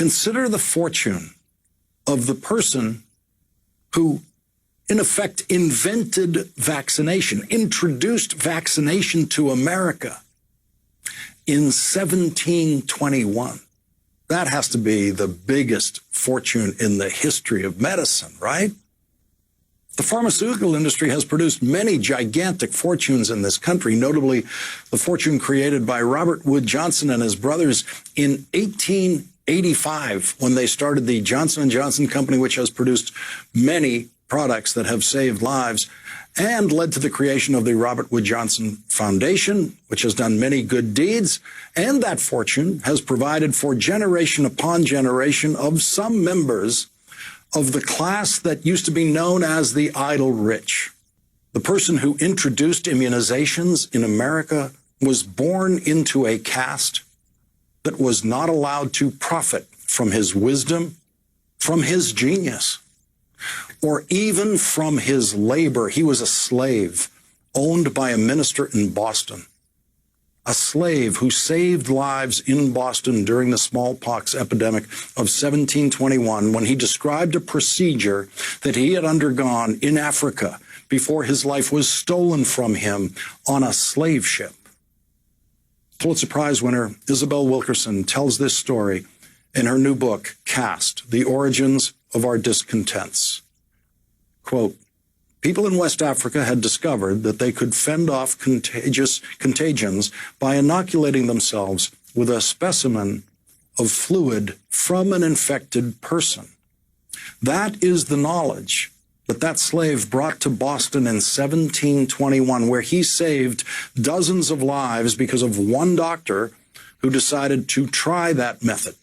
Consider the fortune of the person who, in effect, invented vaccination, introduced vaccination to America in 1721. That has to be the biggest fortune in the history of medicine, right? The pharmaceutical industry has produced many gigantic fortunes in this country, notably the fortune created by Robert Wood Johnson and his brothers in 1885 when they started the Johnson & Johnson Company, which has produced many products that have saved lives and led to the creation of the Robert Wood Johnson Foundation, which has done many good deeds. And that fortune has provided for generation upon generation of some members of the class that used to be known as the idle rich. The person who introduced immunizations in America was born into a caste that was not allowed to profit from his wisdom, from his genius, or even from his labor. He was a slave owned by a minister in Boston, a slave who saved lives in Boston during the smallpox epidemic of 1721 when he described a procedure that he had undergone in Africa before his life was stolen from him on a slave ship. Pulitzer Prize winner Isabel Wilkerson tells this story in her new book, Caste: The Origins of Our Discontents. Quote, people in West Africa had discovered that they could fend off contagions by inoculating themselves with a specimen of fluid from an infected person. That is the knowledge that slave brought to Boston in 1721, where he saved dozens of lives because of one doctor who decided to try that method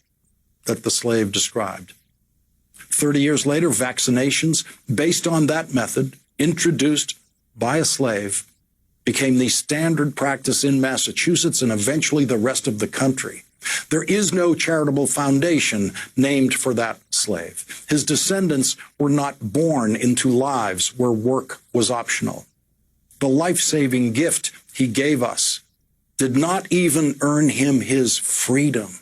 that the slave described. 30 years later, vaccinations based on that method, introduced by a slave, became the standard practice in Massachusetts and eventually the rest of the country. There is no charitable foundation named for that slave. His descendants were not born into lives where work was optional. The life-saving gift he gave us did not even earn him his freedom.